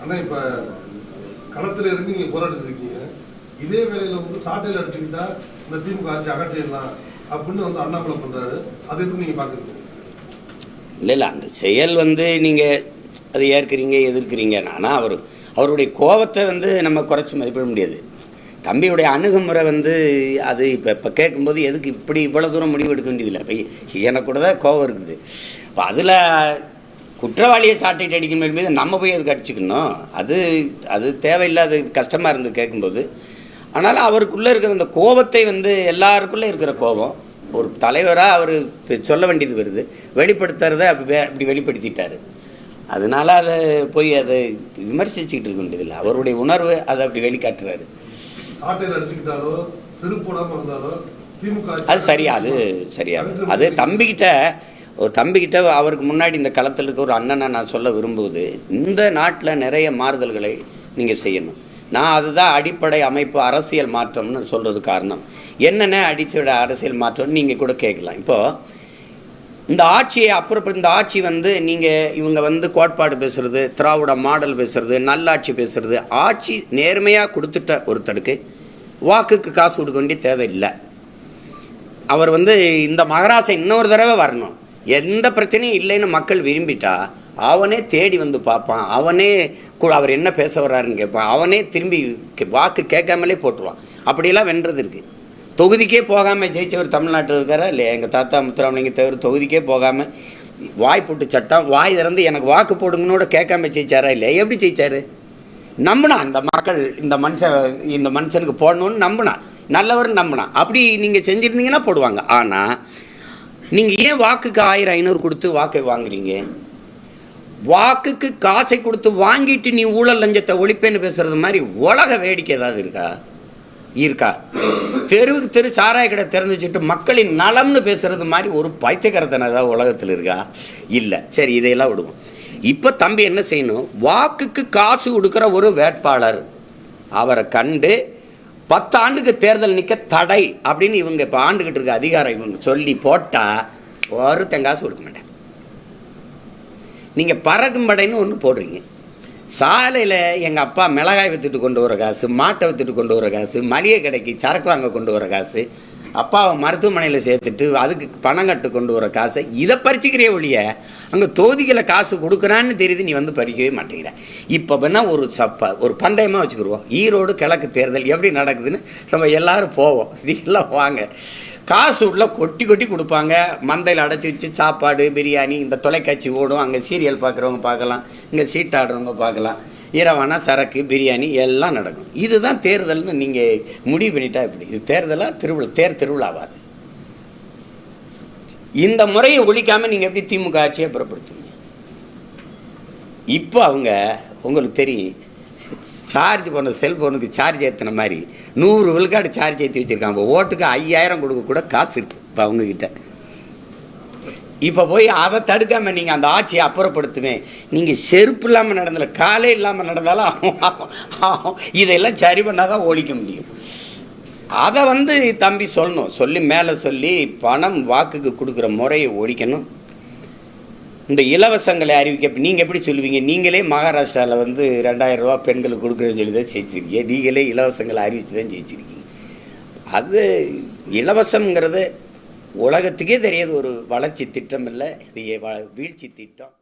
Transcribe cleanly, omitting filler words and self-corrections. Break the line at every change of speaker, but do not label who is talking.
ஆனால் இப்போ களத்தில் இறங்கி நீங்கள் போராட்டம் இருக்கீங்க. இதே வேலையில் வந்து சாட்டையில் அடிச்சுக்கிட்டா இந்த திமுக ஆட்சி அகற்றிடலாம் அப்படின்னு வந்து அண்ணாமலை பண்ணுறாரு. அதை எப்படி நீங்கள் பார்க்குறீங்க?
இல்லை அந்த செயல் வந்து நீங்கள் அதை ஏற்கிறீங்க எதிர்க்கிறீங்க. ஆனால் அவருடைய கோபத்தை வந்து நம்ம குறைச்சி மதிப்பிட முடியாது. தம்பியுடைய அணுகுமுறை வந்து அது இப்போ கேட்கும்போது எதுக்கு இப்படி இவ்வளோ தூரம் முடிவு எடுக்க வேண்டியதில்லை. இப்போ எனக்கு கூட தான் கோபம் இருக்குது. இப்போ அதில் குற்றவாளியை சாட்டிட்டு அடிக்கணும் மீது நம்ம போய் அதுக்கு அடிச்சுக்கணும், அது தேவையில்லாத கஷ்டமாக இருந்து கேட்கும்போது. ஆனால் அவருக்குள்ளே இருக்கிற அந்த கோபத்தை வந்து எல்லாருக்குள்ளே இருக்கிற கோபம் ஒரு தலைவராக அவர் சொல்ல வேண்டியது வருது, வெளிப்படுத்துறத அப்படி வெளிப்படுத்திட்டார். அதனால அதை போய் அதை விமர்சிச்சுக்கிட்டு இருக்க வேண்டியதில்லை. அவருடைய உணர்வு அதை அப்படி வெளிக்காட்டுறாரு. அது சரியா? அது சரியாது. அது தம்பிக்கிட்ட அவருக்கு முன்னாடி இந்த களத்தில் இருக்க ஒரு அண்ணனை நான் சொல்ல விரும்புவது, இந்த நாட்டில் நிறைய மாறுதல்களை நீங்கள் செய்யணும். நான் அதுதான் அடிப்படை அமைப்பு அரசியல் மாற்றம்னு சொல்கிறது காரணம். என்னென்ன அடிச்சோட அரசியல் மாற்றம்னு நீங்கள் கூட கேட்கலாம். இப்போது இந்த ஆட்சியை அப்புறம் இந்த ஆட்சி வந்து இவங்க வந்து கோட்பாடு பேசுகிறது, திராவிட மாடல் பேசுகிறது, நல்லாட்சி பேசுகிறது. ஆட்சி நேர்மையாக கொடுத்துட்ட ஒருத்தருக்கு வாக்குக்கு காசு கொடுக்க வேண்டிய தேவையில்லை. அவர் வந்து இந்த மகராசை இன்னொரு தடவை வரணும், எந்த பிரச்சனையும் இல்லைன்னு மக்கள் விரும்பிட்டா அவனே தேடி வந்து பார்ப்பான், அவனே அவர் என்ன பேச வர்றாருன்னு கேட்பான், அவனே திரும்பி வாக்கு கேட்காமலே போட்டுருவான். அப்படியெல்லாம் வென்றது இருக்குது. தொகுதிக்கே போகாமல் ஜெயிச்சவர் தமிழ்நாட்டில் இருக்காரா இல்லையா? எங்கள் தாத்தா முத்துராமலிங்க தவிர தொகுதிக்கே போகாமல் வாய் போட்டு சட்டம் வாய் திறந்து எனக்கு வாக்கு போடுங்கன்னு கேட்காம ஜெயிச்சாரா இல்லையா? எப்படி ஜெயிச்சாரு? நம்பினா இந்த மக்கள் இந்த மனுஷனுக்கு போடணும்னு நம்பினா, நல்லவர்னு நம்பினா. அப்படி நீங்கள் செஞ்சுருந்தீங்கன்னா போடுவாங்க. ஆனால் நீங்கள் ஏன் வாக்குக்கு 1000-500 கொடுத்து வாக்கை வாங்குறீங்க? வாக்குக்கு காசை கொடுத்து வாங்கிட்டு நீ ஊழல் லஞ்சத்தை ஒழிப்பேன்னு பேசுறது மாதிரி உலக வேடிக்கை ஏதாவது இருக்கா? தெருவுக்கு தெரு சாராய கடை திறந்து வச்சுட்டு மக்களின் நலம்னு பேசுறது மாதிரி ஒரு பைத்தியக்காரத்தனை ஏதாவது உலகத்தில் இருக்கா? இல்லை. சரி, இதையெல்லாம் விடுவோம். இப்போ தம்பி என்ன செய்யணும்? வாக்குக்கு காசு கொடுக்குற ஒரு வேட்பாளர் அவரை கண்டு 10 ஆண்டுக்கு தேர்தல் நிற்க தடை அப்படின்னு இவங்க இப்போ ஆண்டுகிட்டு இருக்க அதிகாரம் இவங்க சொல்லி போட்டால் ஒருத்தன் காசு கொடுக்க மாட்டேன். நீங்கள் பறக்கும்படைன்னு ஒன்று போடுறீங்க. சாலையில் எங்கள் அப்பா மிளகாய் விற்றுட்டு கொண்டு வர காசு, மாட்டை விற்றுட்டு கொண்டு வர காசு, மளிகை கடைக்கு சரக்கு வாங்க கொண்டு வர காசு, அப்பாவை மருத்துவமனையில் சேர்த்துட்டு அதுக்கு பணம் கட்டு கொண்டு வர காசை இதை பறிச்சுக்கிறே ஒழிய அங்கே தொகுதிகளை காசு கொடுக்குறான்னு தெரியுது, நீ வந்து பறிக்கவே மாட்டேங்கிற. இப்போ வேணால் ஒரு பந்தயமாக வச்சுக்கிடுவோம். ஈரோடு கிழக்கு தேர்தல் எப்படி நடக்குதுன்னு நம்ம எல்லோரும் போவோம். இதெல்லாம் வாங்க, காசு உள்ள கொட்டி கொடுப்பாங்க. மந்தையில் அடைச்சி வச்சு சாப்பாடு பிரியாணி, இந்த தொலைக்காட்சி ஓடும், அங்கே சீரியல் பார்க்குறவங்க பார்க்கலாம், இங்கே சீட்டாடுறவங்க பார்க்கலாம், இரவானா சரக்கு பிரியாணி எல்லாம் நடக்கும். இதுதான் தேர்தல்னு நீங்கள் முடிவு பண்ணிட்டா எப்படி? இது தேர்தலாக திருவிழாவாது. இந்த முறையை ஒழிக்காமல் நீங்கள் எப்படி திமுக ஆட்சியை புறப்படுத்துவீங்க? இப்போ உங்களுக்கு தெரியும், சார்ஜ் பண்ண செல்ஃபோனுக்கு சார்ஜ் ஏற்றின மாதிரி 100 விழுக்காடு சார்ஜ் ஏற்றி வச்சுருக்காங்க. ஓட்டுக்கு 5000 கொடுக்க கூட காசு இருக்குது இப்போ அவங்கக்கிட்ட. இப்போ போய் அதை தடுக்காமல் நீங்கள் அந்த ஆட்சியை அப்புறப்படுத்துவேன். நீங்கள் செருப்பு இல்லாமல் நடந்தல, காலே இல்லாமல் நடந்தாலும் இதெல்லாம் சரி பண்ணால் தான் ஒழிக்க முடியும். அதை தம்பி சொல்லி மேலே சொல்லி பணம் வாக்குக்கு கொடுக்குற முறையை ஒழிக்கணும். இந்த இலவசங்களை அறிவிக்க நீங்கள் எப்படி சொல்லுவீங்க? நீங்களே மகாராஷ்டிராவில் 2000 ரூபா பெண்களுக்கு கொடுக்குறேன்னு சொல்லி தான் ஜெயிச்சிருக்கீங்க. நீங்களே இலவசங்களை அறிவித்து தான் ஜெயிச்சிருக்கீங்க. அது இலவசங்கிறது உலகத்துக்கே தெரியாது ஒரு வளர்ச்சி திட்டம் இல்லை, இது வீழ்ச்சி திட்டம்.